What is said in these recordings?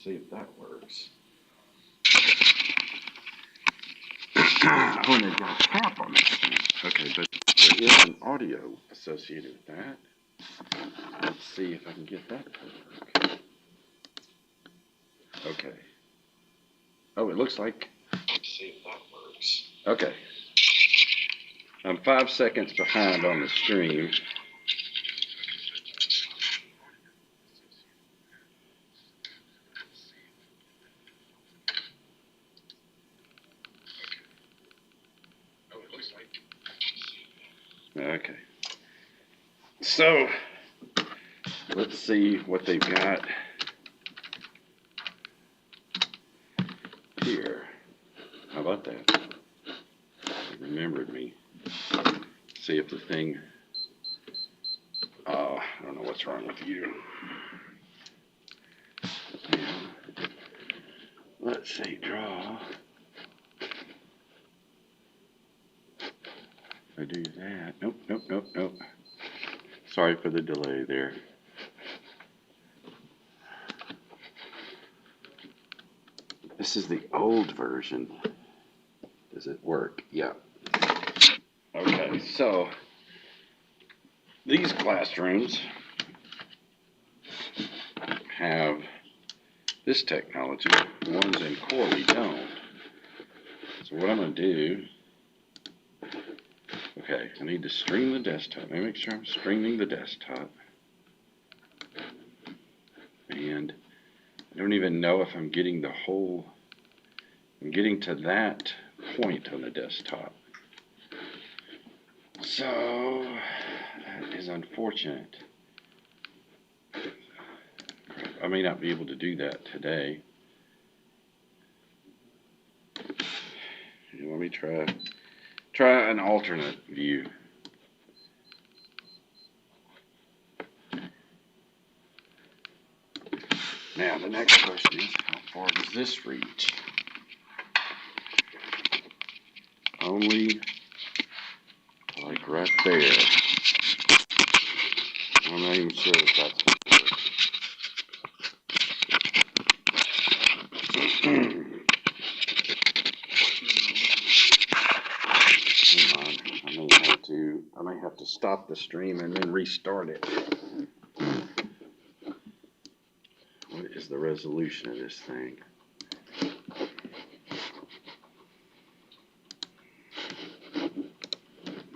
see if that works. Oh, and they've got a cap on this thing. Okay, but there is an audio associated with that. Let's see if I can get that to work. Okay. Oh, it looks like. Let's see if that works. Okay. I'm 5 seconds behind on the stream. Okay. So, let's see what they've got here. How about that? It remembered me. See if the thing... Oh, I don't know what's wrong with you. Let's see, draw. If I do that... Nope. Sorry for the delay there. This is the old version. Does it work? Yeah. Okay, so these classrooms have this technology. The ones in Corley don't. So what I'm going to do, okay, I need to stream the desktop. Let me make sure I'm streaming the desktop. And I don't even know if I'm getting the whole, I'm getting to that point on the desktop. So, that is unfortunate. I may not be able to do that today. Let me try an alternate view. Now, the next question is, how far does this reach? Only like right there. I'm not even sure if that's going to work. Hang on, I may have to stop the stream and then restart it. What is the resolution of this thing?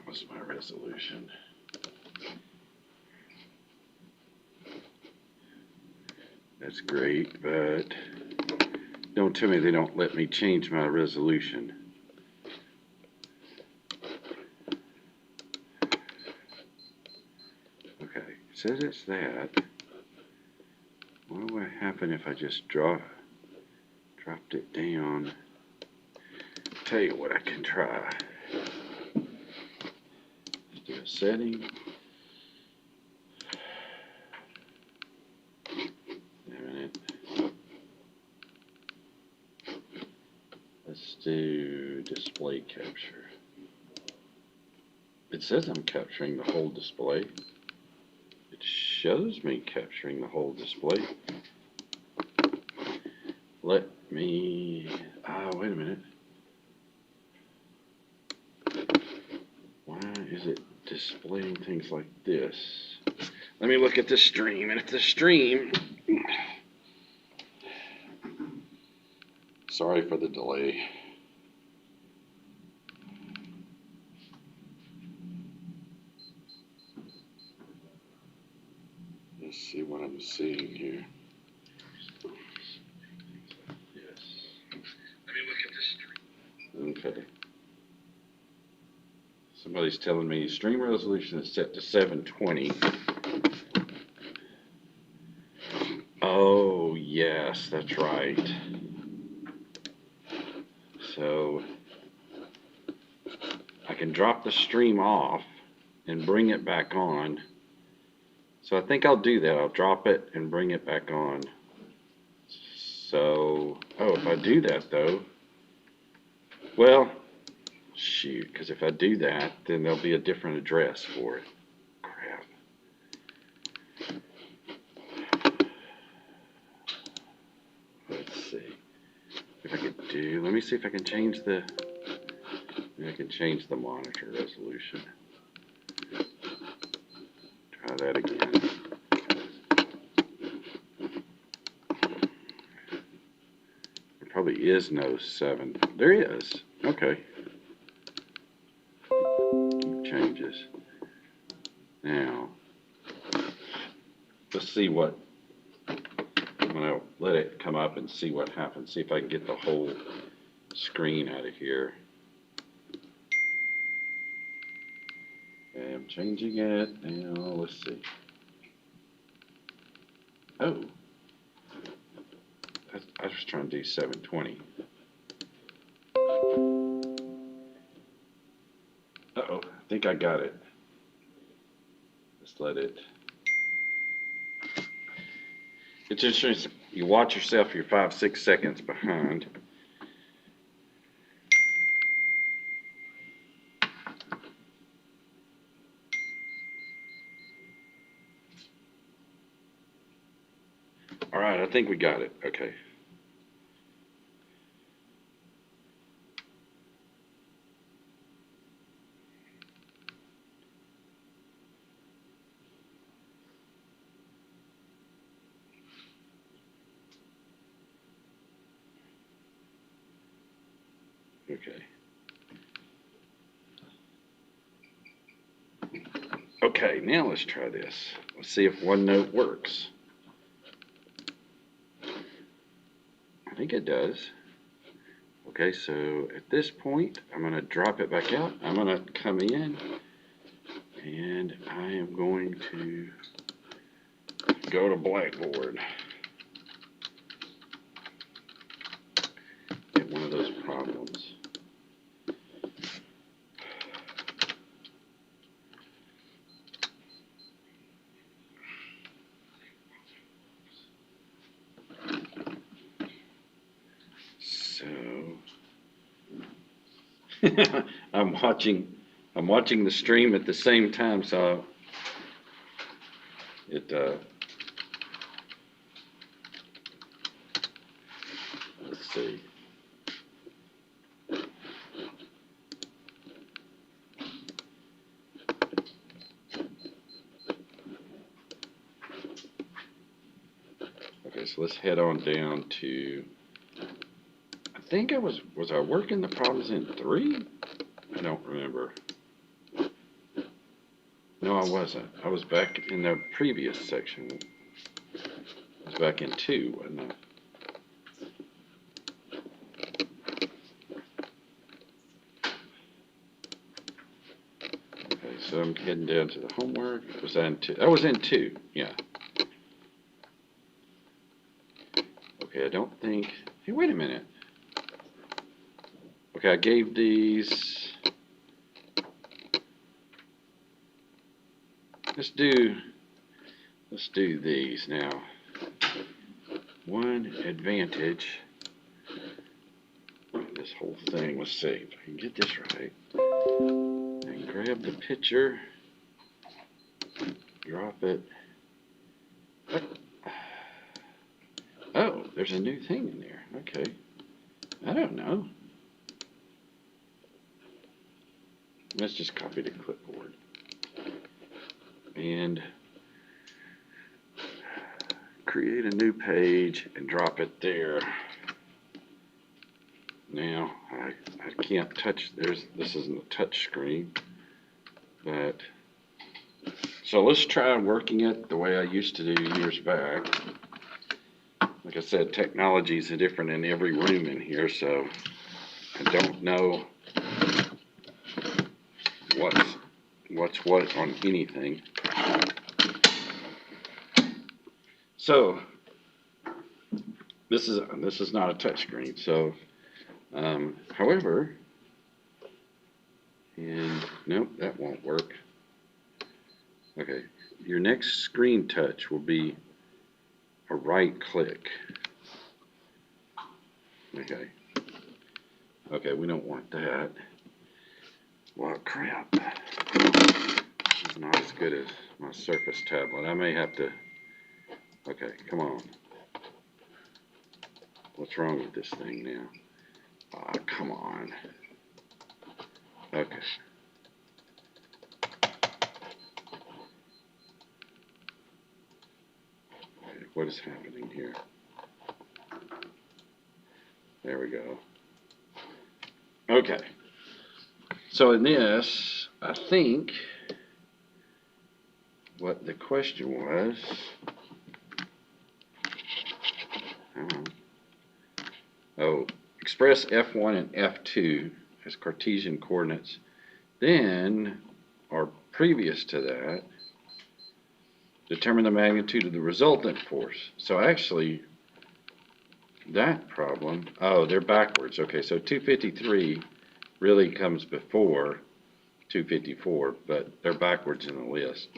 What's my resolution? That's great, but don't tell me they don't let me change my resolution. Okay, it says it's that. What would happen if I just dropped it down? Tell you what I can try. Let's do a setting. Let's do display capture. It says I'm capturing the whole display. It shows me capturing the whole display. Let me, wait a minute. Why is it displaying things like this? Let me look at the stream, and if the stream, sorry for the delay. Let's see what I'm seeing here. Yes. Let me look at the stream. Okay. Somebody's telling me stream resolution is set to 720. Oh, yes, that's right. So I can drop the stream off and bring it back on. So I think I'll do that. I'll drop it and bring it back on. So, if I do that though, well, shoot, because if I do that, then there'll be a different address for it. Crap. me see if I can change the, maybe I can change the monitor resolution. Try that again. There probably is no 7. There is. Okay. Changes. Now, let's see what, I'm going to let it come up and see what happens. See if I can get the whole screen out of here. Okay, I'm changing it. Now, let's see. Oh. I was trying to do 720. Uh-oh, I think I got it. Just let it. It's interesting. You watch yourself, you're 5-6 seconds behind. All right, I think we got it. Okay. Okay. Okay, now let's try this. Let's see if OneNote works. I think it does. Okay, so at this point, I'm going to drop it back out. I'm going to come in, and I am going to go to Blackboard. Get one of those problems. So I'm watching the stream at the same time, so it let's see. Okay, so let's head on down to, I think I was I working the problems in 3? I don't remember. No, I wasn't. I was back in the previous section. I was back in 2, wasn't I? Okay, so I'm heading down to the homework. Was I in 2? I was in 2, yeah. Okay, I don't think, hey, wait a minute. Okay, I gave these, let's do these now. One advantage, this whole thing, let's see if I can get this right. And grab the picture, drop it. Oh, there's a new thing in there. Okay, I don't know. Let's just copy the clipboard and create a new page and drop it there. Now I can't touch, this isn't a touch screen, but so let's try working it the way I used to do years back. Like I said, technology is different in every room in here, so I don't know what's what on anything. So this is not a touch screen. So however, and nope, that won't work. Okay, your next screen touch will be a right click. Okay. Okay, we don't want that. Well, crap. This is not as good as my Surface tablet. I may have to. Okay, come on. What's wrong with this thing now? Ah, come on. Okay. What is happening here? There we go. Okay. So in this, I think what the question was, express F1 and F2 as Cartesian coordinates. Then, or previous to that, determine the magnitude of the resultant force. So actually, that problem, oh, they're backwards. Okay, so 253 really comes before 254, but they're backwards in the list.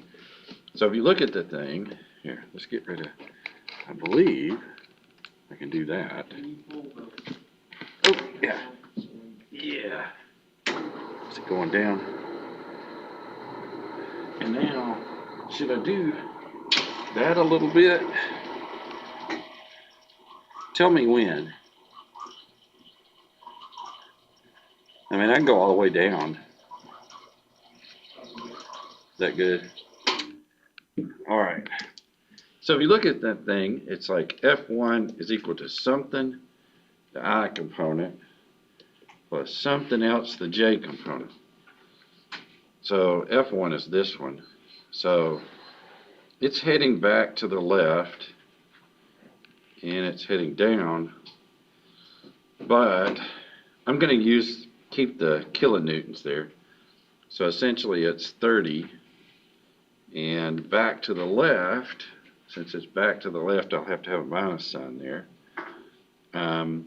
So if you look at the thing, here, let's get rid of, I believe I can do that. Oh, yeah. Yeah. Is it going down? And now, should I do that a little bit? Tell me when. I mean, I can go all the way down. Is that good? All right. So if you look at that thing, it's like F1 is equal to something, the I component, plus something else, the J component. So F1 is this one. So it's heading back to the left, and it's heading down, but I'm going to keep the kilonewtons there. So essentially it's 30, and back to the left, since it's back to the left, I'll have to have a minus sign there. I'm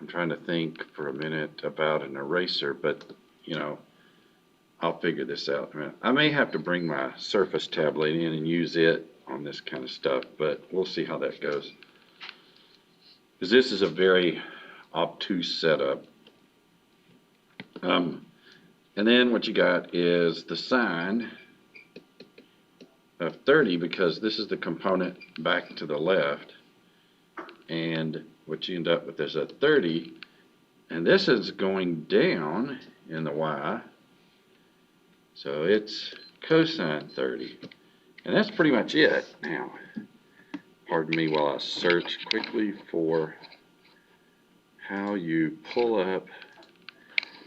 trying to think for a minute about an eraser, but, you know, I'll figure this out. I may have to bring my Surface tablet in and use it on this kind of stuff, but we'll see how that goes. Because this is a very obtuse setup. And then what you got is the sign of 30, because this is the component back to the left. And what you end up with is a 30, and this is going down in the y, so it's cosine 30. And that's pretty much it. Now, pardon me while I search quickly for how you pull up.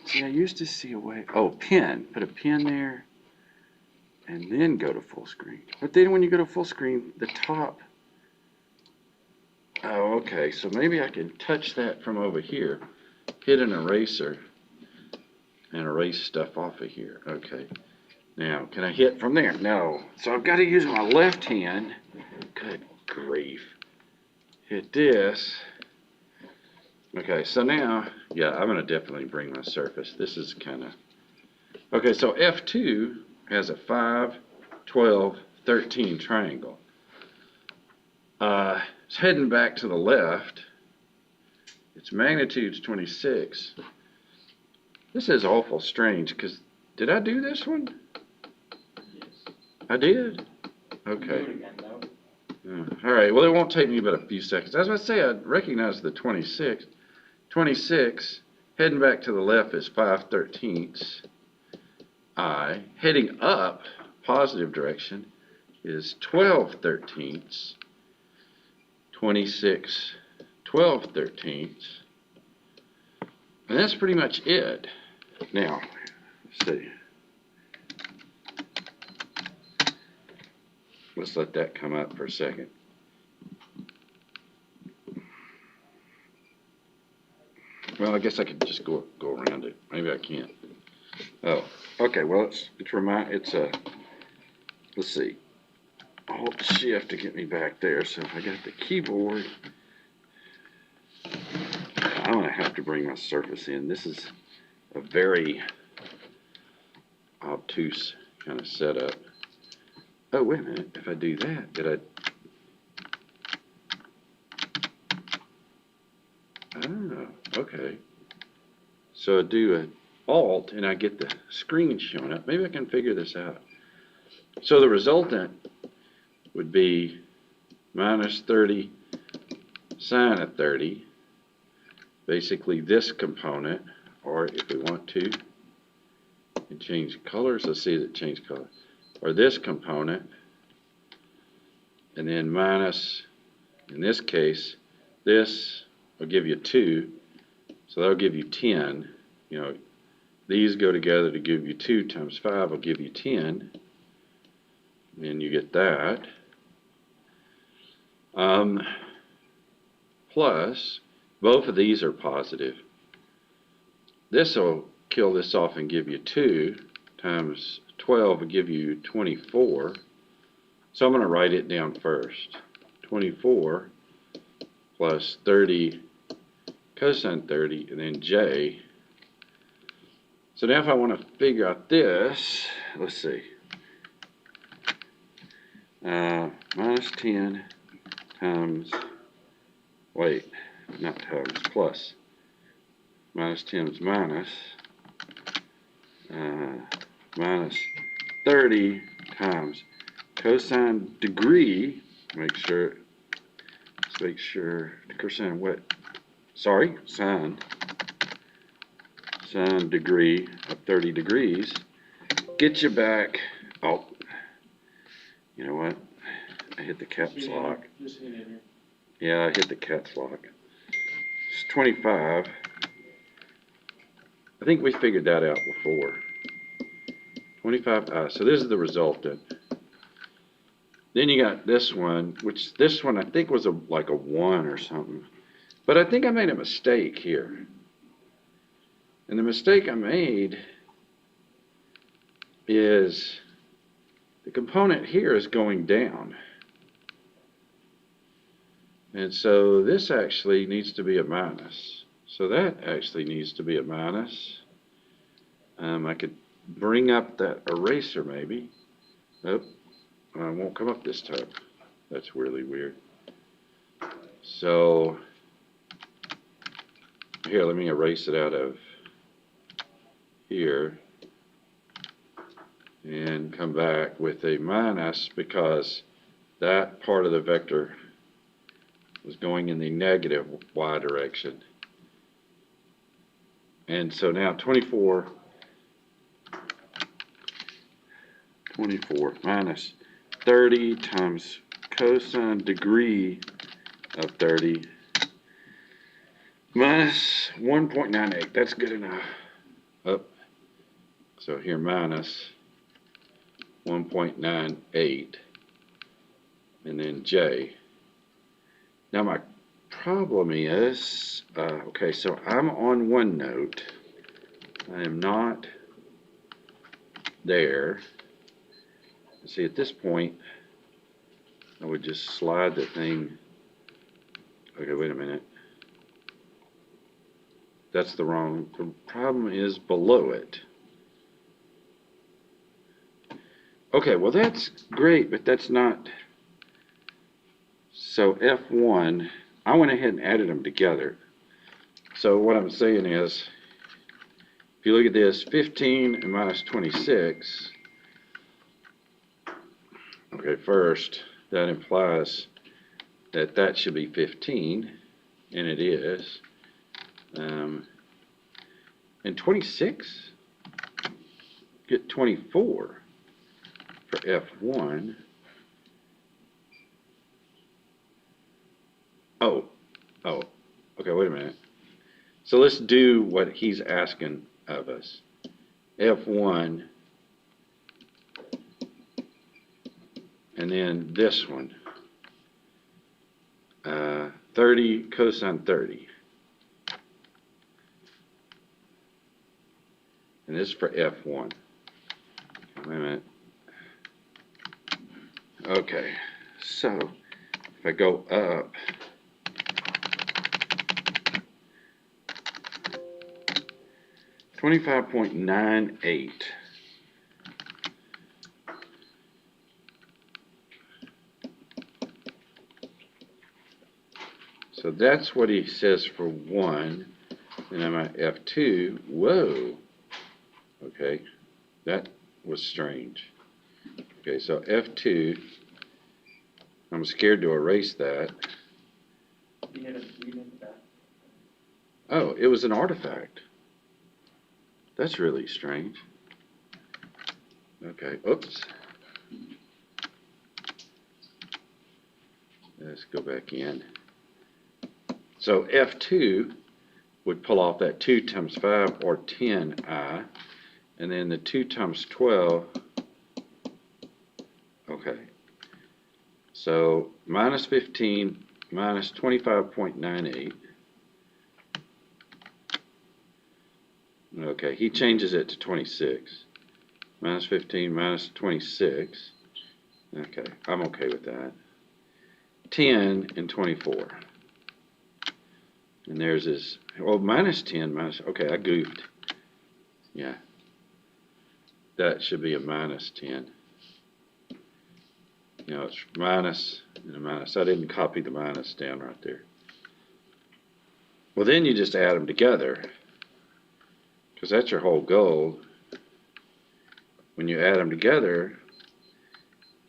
See, I used to see a way, oh, pin, put a pin there, and then go to full screen. But then when you go to full screen, the top, oh, okay, so maybe I can touch that from over here, hit an eraser, and erase stuff off of here. Okay, now, can I hit from there? No. So I've got to use my left hand. Good grief. Hit this. Okay, so now, yeah, I'm going to definitely bring my Surface. This is kind of, okay, so F2 has a 5, 12, 13 triangle. It's heading back to the left. Its magnitude's 26. This is awful strange, because did I do this one? Yes. I did? Okay. Again, All right, well, it won't take me but a few seconds. As I say, I recognize the 26. 26, heading back to the left is 5/13. I, heading up, positive direction, is 12/13. 26, 12/13. And that's pretty much it. Now, let's see. Let's let that come up for a second. Well, I guess I could just go around it. Maybe I can't. Oh, okay. Well, let's see. Alt Shift to get me back there. So if I got the keyboard, I'm gonna have to bring my Surface in. This is a very obtuse kind of setup. Oh, wait a minute. If I do that, oh, okay. So I do an Alt and I get the screen showing up. Maybe I can figure this out. So the resultant would be minus 30 sine of 30. basically this component, or if we want to, and change colors, let's see it change color, or this component, and then minus, in this case, this will give you 2, so that'll give you 10. You know, these go together to give you 2 times 5 will give you 10, and you get that. Plus, both of these are positive. This will kill this off and give you 2 times 12 will give you 24. So I'm going to write it down first. 24 plus 30 cosine 30, and then j. So now if I want to figure out this, let's see. Minus 10 times, wait, not times, plus. Minus 10 is minus. Minus 30 times cosine degree, let's make sure, cosine what? Sorry, sine degree of 30 degrees. Get you back, oh, you know what? I hit the caps lock. Just hit enter. Yeah, I hit the caps lock. It's 25. I think we figured that out before. 25i, so this is the resultant. Then you got this one, which this one I think was like a 1 or something. But I think I made a mistake here. And the mistake I made is the component here is going down. And so this actually needs to be a minus. So that actually needs to be a minus. I could bring up that eraser maybe. Nope, it won't come up this time. That's really weird. So here, let me erase it out of here and come back with a minus because that part of the vector was going in the negative y direction. And so now 24 minus 30 times cosine degree of 30 minus 1.98. That's good enough. Oh, so here minus 1.98 and then j. Now my problem is, okay, so I'm on OneNote. I am not there. See, at this point, I would just slide the thing. Okay, wait a minute. That's the wrong. The problem is below it. Okay, well that's great, but that's not. So F1, I went ahead and added them together. So what I'm saying is, if you look at this, 15 and minus 26. Okay, first, that implies that that should be 15, and it is. And 26, get 24 for F1. Oh, okay, wait a minute. So let's do what he's asking of us. F1, and then this one, 30 cosine 30. And this is for F1. Wait a minute. Okay, so if I go up, $25.98. So that's what he says for 1. And I'm at F2. Whoa. Okay, that was strange. Okay, so F2. I'm scared to erase that. You hit it back. Oh, it was an artifact. That's really strange. Okay, oops. Let's go back in. So F2 would pull off that 2 times 5 or 10i, and then the 2 times 12, okay. So minus 15 minus 25.98. Okay, he changes it to 26. Minus 15 minus 26. Okay, I'm okay with that. 10 and 24. And there's his, well, minus 10, minus, okay, I goofed. Yeah. That should be a minus 10. You know, it's minus and a minus. I didn't copy the minus down right there. Well, then you just add them together, because that's your whole goal. When you add them together,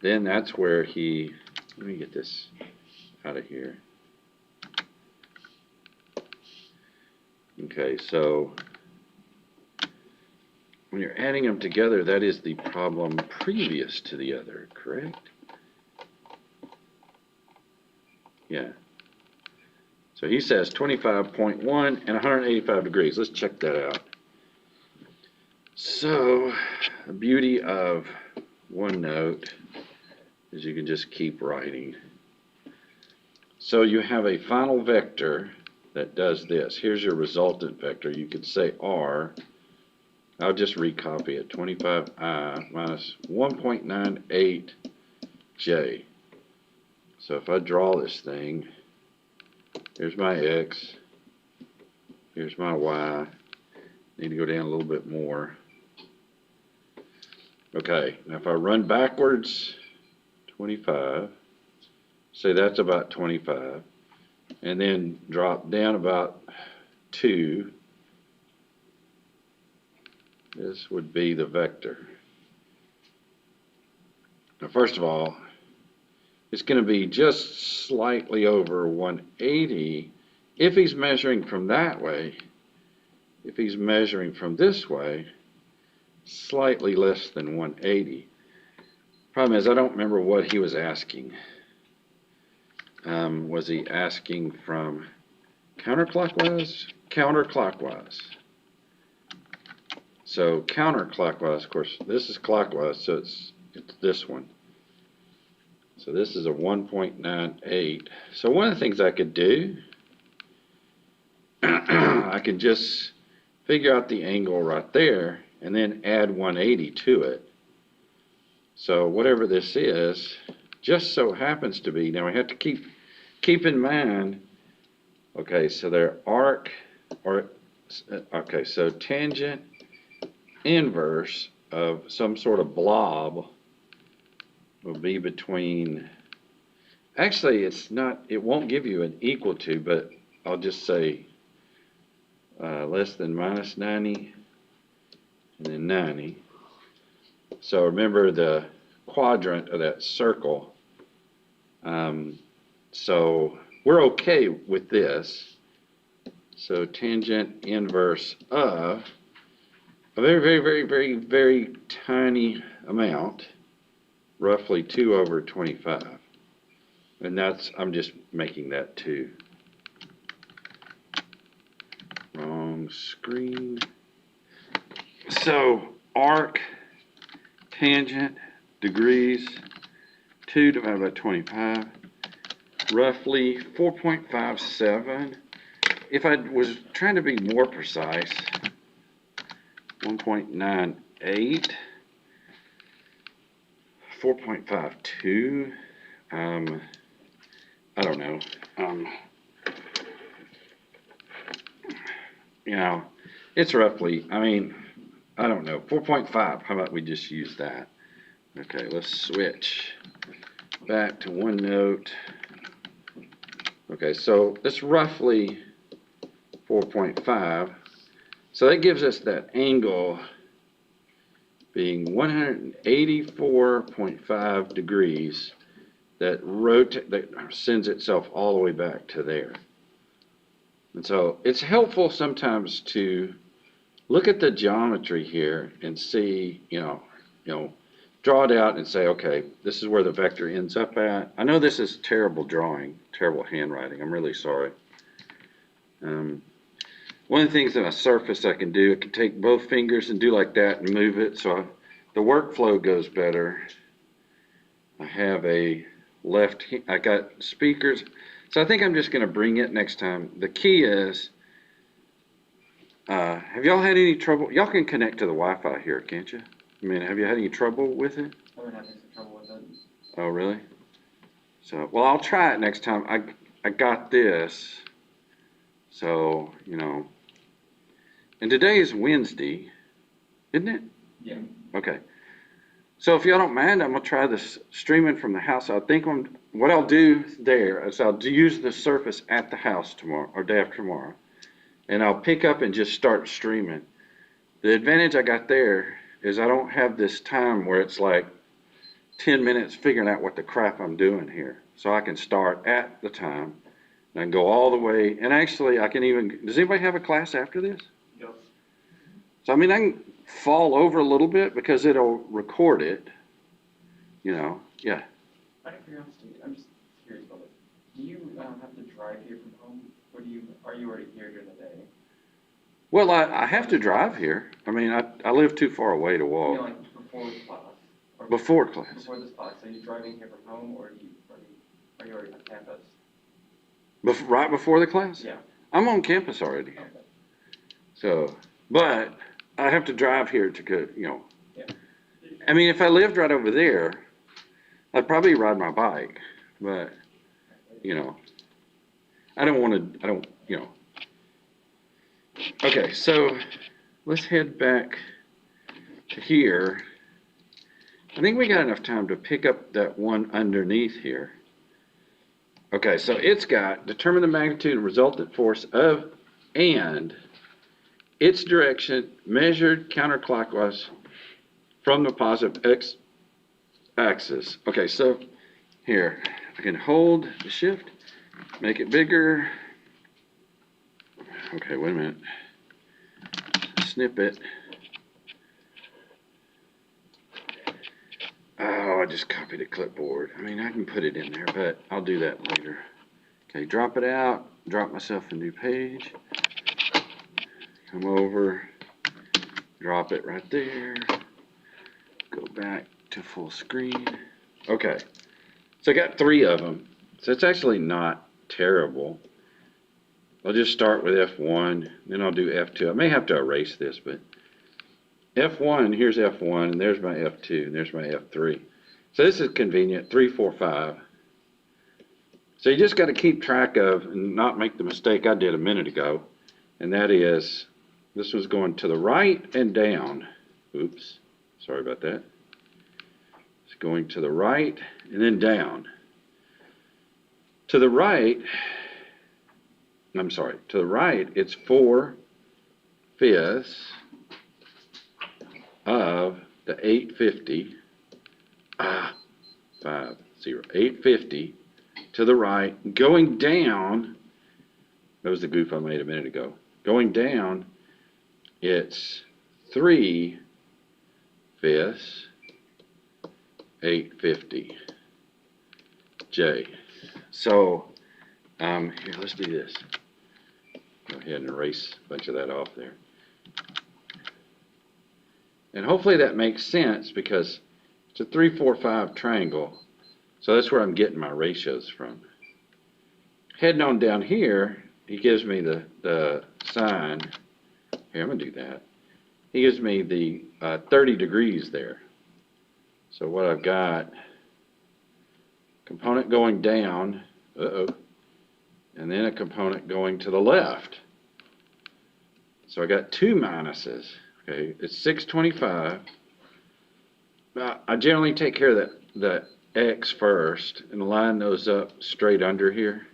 then that's where he, let me get this out of here. Okay, so when you're adding them together, that is the problem previous to the other, correct? Yeah. So he says 25.1 and 185 degrees. Let's check that out. So the beauty of OneNote is you can just keep writing. So you have a final vector that does this. Here's your resultant vector. You could say R. I'll just recopy it. 25i minus 1.98j. So if I draw this thing, here's my x, here's my y. Need to go down a little bit more. Okay, now if I run backwards, 25, say that's about 25, and then drop down about 2, this would be the vector. Now first of all, it's going to be just slightly over 180 if he's measuring from that way. If he's measuring from this way, slightly less than 180. Problem is, I don't remember what he was asking. Was he asking from counterclockwise? Counterclockwise. So counterclockwise, of course, this is clockwise, so it's this one. So this is a 1.98. So one of the things I could do, I could just figure out the angle right there and then add 180 to it. So whatever this is, just so happens to be, now we have to keep in mind, okay, so their arc, or, okay, so tangent inverse of some sort of blob will be between, actually it's not, it won't give you an equal to, but I'll just say less than minus 90 and then 90. So remember the quadrant of that circle. So we're okay with this. So tangent inverse of a very, very, very, very, very tiny amount, roughly 2 over 25. And that's, I'm just making that 2. Wrong screen. So arc, tangent, degrees, 2 divided by 25, roughly 4.57. If I was trying to be more precise, 1.98, 4.52, I don't know. You know, it's roughly, I mean, I don't know, 4.5. How about we just use that? Okay, let's switch back to OneNote. Okay, so it's roughly 4.5. So that gives us that angle being 184.5 degrees that sends itself all the way back to there. And so it's helpful sometimes to look at the geometry here and see, draw it out and say, okay, this is where the vector ends up at. I know this is terrible drawing, terrible handwriting. I'm really sorry. One of the things on a surface I can do, I can take both fingers and do like that and move it so the workflow goes better. I have a I got speakers. So I think I'm just going to bring it next time. The key is, have y'all had any trouble? Y'all can connect to the Wi-Fi here, can't you? I mean, have you had any trouble with it? I've been having some trouble with it. Oh, really? So, well, I'll try it next time. I got this. So, and today is Wednesday, isn't it? Yeah. Okay. So if y'all don't mind, I'm gonna try this streaming from the house. I think what I'll do there is I'll use the surface at the house tomorrow or day after tomorrow, and I'll pick up and just start streaming. The advantage I got there is I don't have this time where it's like 10 minutes figuring out what the crap I'm doing here. So I can start at the time and go all the way. And actually, I can even, does anybody have a class after this? Yep. So, I mean, I can fall over a little bit because it'll record it, yeah. Out of curiosity, I'm just curious about it. Do you have to drive here from home, or are you already here during the day? Well, I have to drive here. I mean, I live too far away to walk. Like before class? Or Before class. Before this class, are you driving here from home, or are you already on campus? Right before the class? Yeah. I'm on campus already. Okay. So, but I have to drive here to go, Yeah. I mean, if I lived right over there, I'd probably ride my bike, but, I don't, Okay, so let's head back to here. I think we got enough time to pick up that one underneath here. Okay, so it's got determine the magnitude and resultant force of and its direction measured counterclockwise from the positive x-axis. Okay, so here, I can hold the shift, make it bigger. Okay, wait a minute. Snip it. Oh, I just copied a clipboard. I mean, I can put it in there, but I'll do that later. Okay, drop it out, drop myself a new page. Come over, drop it right there. Go back to full screen. Okay, so I got 3 of them. So it's actually not terrible. I'll just start with F1, then I'll do F2. I may have to erase this, but F1, here's F1, and there's my F2, and there's my F3. So this is convenient, 3, 4, 5. So you just got to keep track of and not make the mistake I did a minute ago, and that is, this was going to the right and down. Oops, sorry about that. It's going to the right and then down. To the right, it's 4/5 of the 850, 850 to the right, going down, that was the goof I made a minute ago, going down, it's 3/5, 850, J. So, here, let's do this. Go ahead and erase a bunch of that off there. And hopefully that makes sense because it's a 3, 4, 5 triangle. So that's where I'm getting my ratios from. Heading on down here, he gives me the sign. Here, I'm going to do that. He gives me the 30 degrees there. So what I've got, component going down, and then a component going to the left. So I got 2 minuses. Okay, it's 625. I generally take care of that X first and line those up straight under here.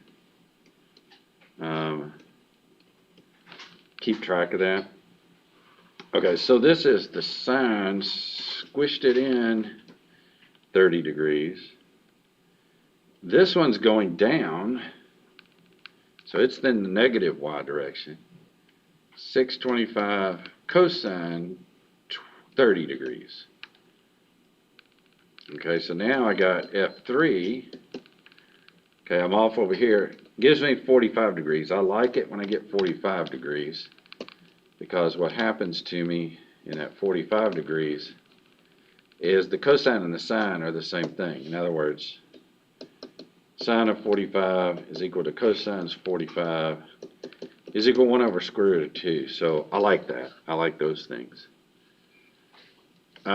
Keep track of that. Okay, so this is the sine, squished it in 30 degrees. This one's going down, so So it's in the negative y direction. 625 cosine 30 degrees. Okay, so now I got F3. Okay, I'm off over here. Gives me 45 degrees. I like it when I get 45 degrees because what happens to me in that 45 degrees is the cosine and the sine are the same thing. In other words, sine of 45 is equal to cosine of 45 is equal to 1 over square root of 2. So I like that. I like those things. You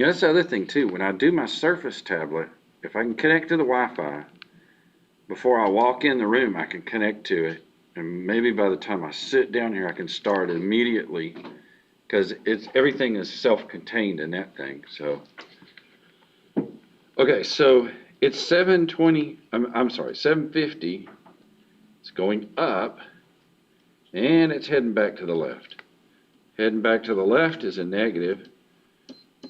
know, that's the other thing too. When I do my Surface tablet, if I can connect to the Wi-Fi, before I walk in the room, I can connect to it. And maybe by the time I sit down here, I can start immediately because everything is self-contained in that thing. So, okay, so it's 720, I'm sorry, 750. It's going up and it's heading back to the left. Heading back to the left is a negative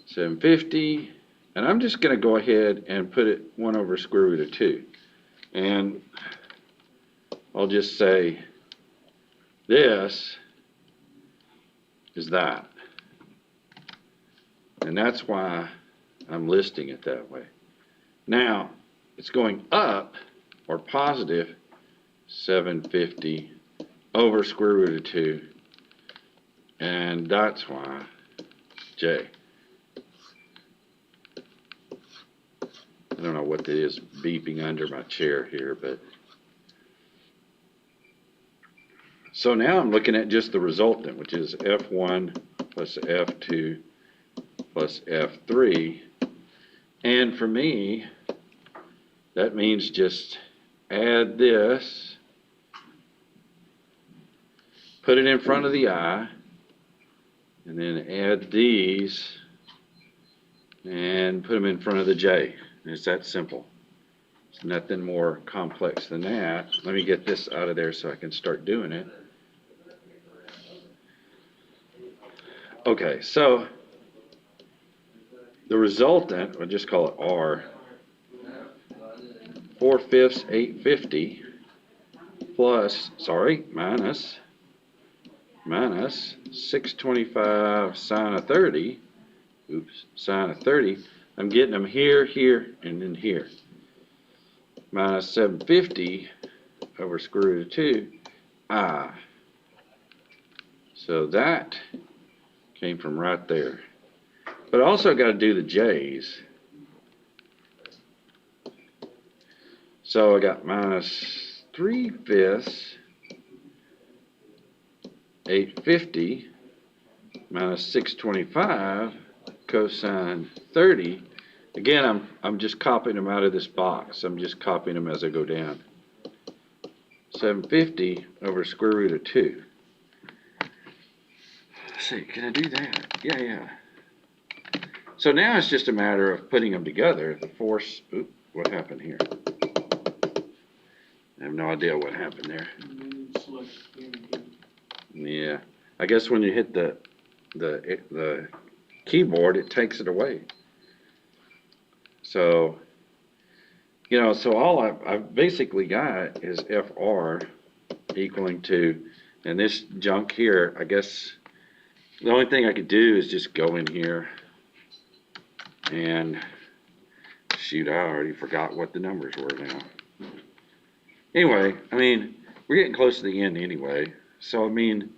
750, and I'm just going to go ahead and put it 1 over square root of 2. And I'll just say this is that. And that's why I'm listing it that way. Now, it's going up, or positive 750 over square root of 2. And that's why J. I don't know what that is beeping under my chair here, but. So now I'm looking at just the resultant, which is F1 plus F2 plus F3. And for me, that means just add this, put it in front of the I, and then add these and put them in front of the J. And it's that simple. It's nothing more complex than that. Let me get this out of there so I can start doing it. Okay, so the resultant, we'll just call it R, 4/5 850 plus, minus 625 sine of 30, sine of 30, I'm getting them here, here, and then here. Minus 750 over square root of 2, I. So that came from right there. But I also got to do the J's. So I got minus 3/5 850 minus 625 cosine 30. Again, I'm just copying them out of this box. I'm just copying them as I go down. 750 over square root of 2. Let's see, can I do that? Yeah. So now it's just a matter of putting them together. The force, oop, what happened here? I have no idea what happened there. Yeah, I guess when you hit the keyboard, it takes it away. So, you know, so all I've basically got is FR equaling to, and this junk here, I guess the only thing I could do is just go in here and shoot, I already forgot what the numbers were now. Anyway, I mean, we're getting close to the end anyway. So, I mean,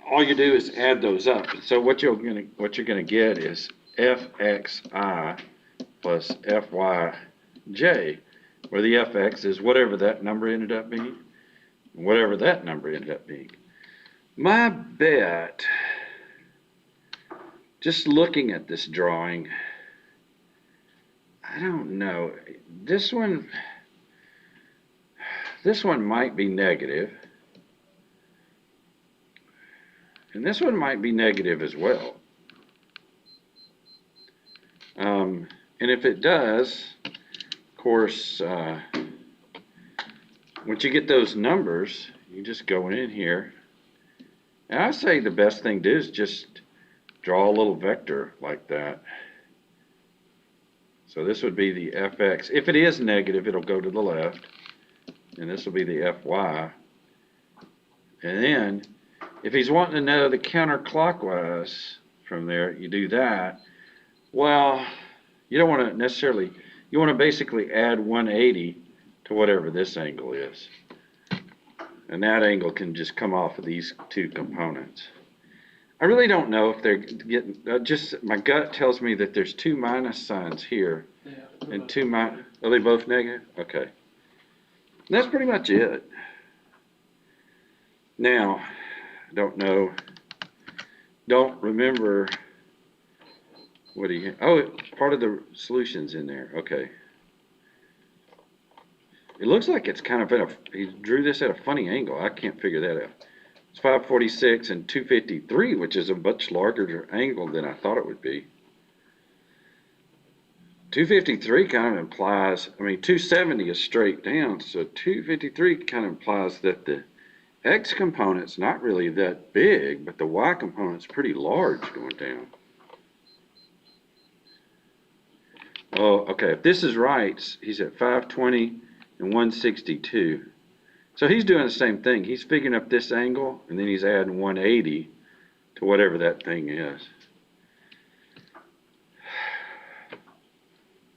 all you do is add those up. So what you're gonna get is fxi plus fyj, where the fx is whatever that number ended up being, whatever that number ended up being. My bet, just looking at this drawing, I don't know. This one might be negative. And this one might be negative as well. And if it does, of course, once you get those numbers, you just go in here. And I say the best thing to do is just draw a little vector like that. So this would be the fx. If it is negative, it'll go to the left. And this will be the fy. And then, if he's wanting to know the counterclockwise from there, you do that. Well, you don't want to necessarily, you want to basically add 180 to whatever this angle is. And that angle can just come off of these two components. I really don't know if they're getting, my gut tells me that there's two minus signs here. Yeah. And two minus, are they both negative? Okay. That's pretty much it. Now, don't know, don't remember, what do you, oh, part of the solution's in there, okay. It looks like it's kind of at a, he drew this at a funny angle, I can't figure that out. It's 546 and 253, which is a much larger angle than I thought it would be. 253 kind of implies, I mean, 270 is straight down, so 253 kind of implies that the X component's not really that big, but the Y component's pretty large going down. Oh, okay, if this is right, he's at 520 and 162. So he's doing the same thing. He's figuring up this angle, and then he's adding 180 to whatever that thing is.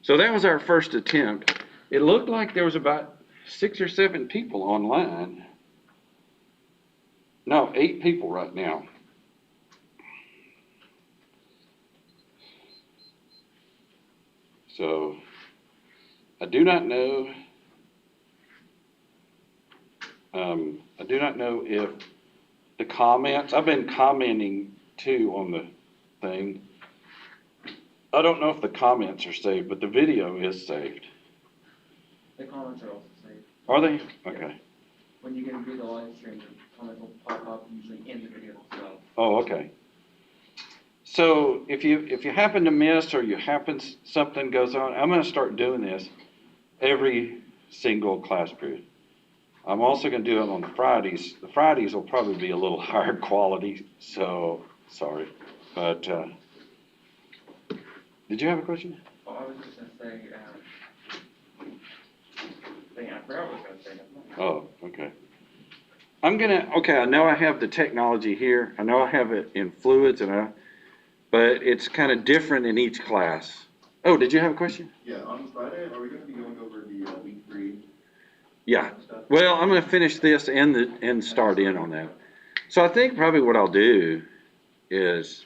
So that was our first attempt. It looked like there was about 6 or 7 people online. No, 8 people right now. So I do not know. I do not know if the comments, I've been commenting too on the thing. I don't know if the comments are saved, but the video is saved. The comments are also saved. Are they? Okay. When you get into the live stream, the comments will pop up usually in the video itself. Oh, okay. So if you happen to miss or something goes on, I'm going to start doing this every single class period. I'm also going to do it on the Fridays. The Fridays will probably be a little higher quality, so sorry. But did you have a question? Oh, I was just going to say, I forgot what I was going to say. Oh, okay. Okay, I know I have the technology here. I know I have it in fluids, but it's kind of different in each class. Oh, did you have a question? Yeah, on Friday, are we going to be going over the week 3? Yeah. Well, I'm going to finish this and start in on that. So I think probably what I'll do is,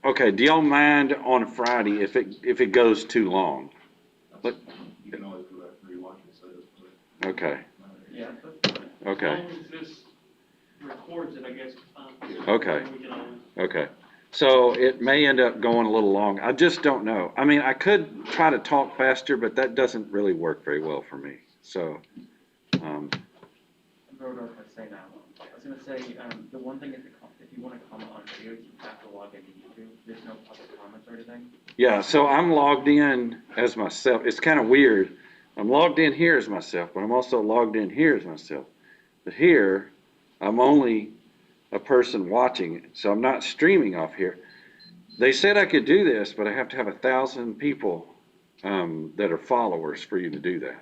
okay, do y'all mind on a Friday if it goes too long? You can always go back and rewatch it, so it doesn't. Okay. Yeah, that's fine. Okay. As long as this records it, I guess it's fine. Okay. We can always. Okay. So it may end up going a little long. I just don't know. I mean, I could try to talk faster, but that doesn't really work very well for me. So, I wrote what I was saying now. I was going to say, the one thing is if you want to comment on videos, you have to log into YouTube. There's no public comments or anything. yeah, so I'm logged in as myself. It's kind of weird. I'm logged in here as myself, but I'm also logged in here as myself. But here, I'm only a person watching it, so I'm not streaming off here. They said I could do this, but I have to have 1,000 people that are followers for you to do that.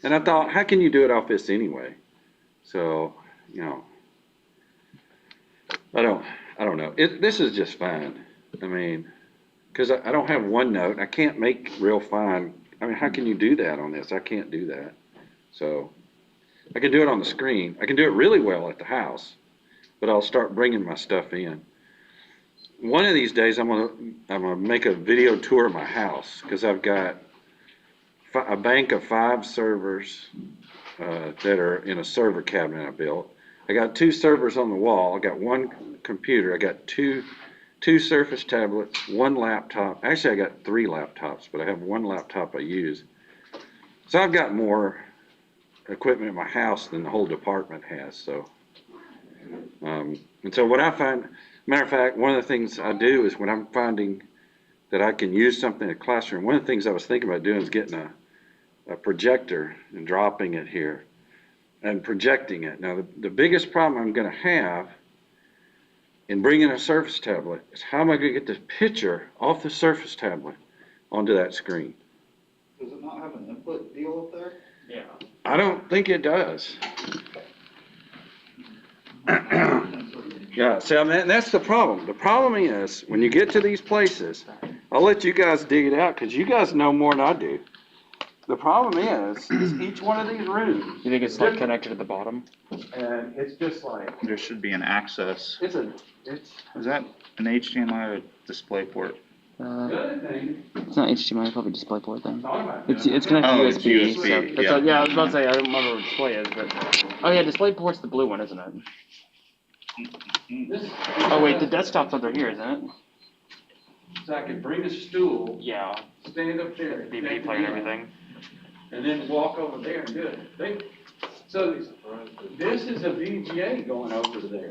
And I thought, how can you do it off this anyway? So, I don't know. This is just fine. I mean, because I don't have OneNote. I can't make real fine. I mean, how can you do that on this? I can't do that. So I can do it on the screen. I can do it really well at the house, but I'll start bringing my stuff in. One of these days, I'm gonna make a video tour of my house because I've got a bank of 5 servers that are in a server cabinet I built. I got 2 servers on the wall. I got 1 computer. I got two Surface tablets, 1 laptop. Actually, I got 3 laptops, but I have 1 laptop I use. So I've got more equipment in my house than the whole department has. So, and so what I find, matter of fact, one of the things I do is when I'm finding that I can use something in a classroom, one of the things I was thinking about doing is getting a projector and dropping it here and projecting it. Now, the biggest problem I'm going to have and bring in a Surface tablet is how am I gonna get the picture off the Surface tablet onto that screen? Does it not have an input deal up there? Yeah. I don't think it does. Yeah, see, I mean, that's the problem. The problem is, when you get to these places, I'll let you guys dig it out, because you guys know more than I do. The problem is each one of these rooms, You think it's like connected at the bottom? and it's just like, There should be an access. it's. Is that an HDMI or display port? The other thing, It's not HDMI, it's probably DisplayPort then. thought about It's doing- connected Oh, to it's USB. USB, So it's yeah. yeah, I was about to say I don't remember what display is, but oh yeah, DisplayPort's the blue one, isn't it? This- Oh wait, the desktop's under here, isn't it? So I could bring a stool, Yeah. stand up there. DVD player and everything. And then walk over there and do it. So this is a VGA going over there.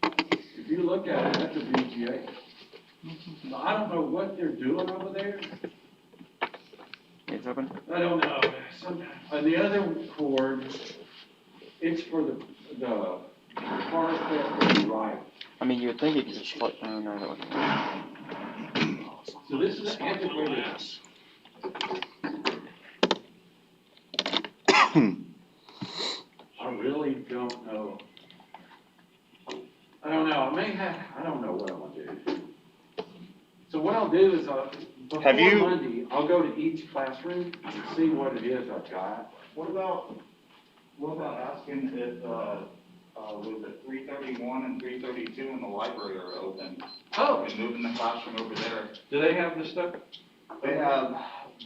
If you look at it, that's a VGA. So I don't know what they're doing over there. It's open. I don't know. And the other cord, it's for the car that is right. I mean, you would think it could just flip. Oh no, that wasn't. So this is antiquated. I really don't know. I don't know. I don't know what I'm gonna do. So what I'll do is, before Monday, I'll go to each classroom and see what it is I've got. What about asking if, was it 331 and 332 in the library are open? Oh, And moving the classroom over there. do they have the stuff? They have,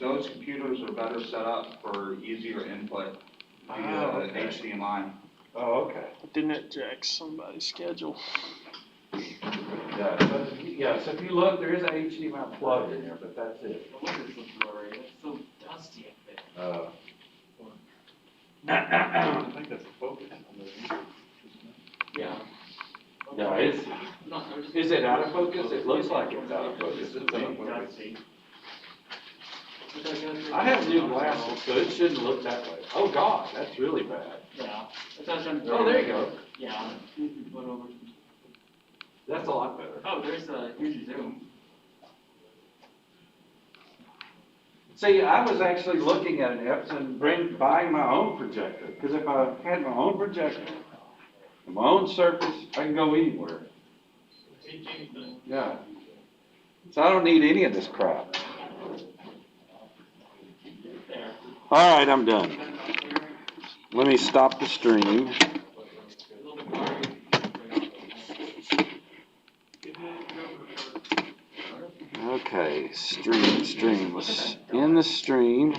those computers are better set up for easier input via Oh, okay. HDMI. Oh, okay. Didn't it jack somebody's schedule? Yeah, so if you look, there is an HDMI plug in there, but that's it. Look at this blurry, it's so dusty up there. I think that's a focus on the. Yeah. No, it's, No, I'm just- is it out of focus? It looks like it's out of focus. It's dusty. I have new glasses, so it shouldn't look that way. Oh, God, that's really bad. Yeah. It's actually- Oh, there you go. Yeah. You can put over. That's a lot better. Oh, there's a huge zoom. See, I was actually looking at an Epson, buying my own projector, because if I had my own projector, and my own Surface, I can go anywhere. Yeah. So I don't need any of this crap. There. All right, I'm done. Let me stop the stream. Okay, stream, let's in the stream.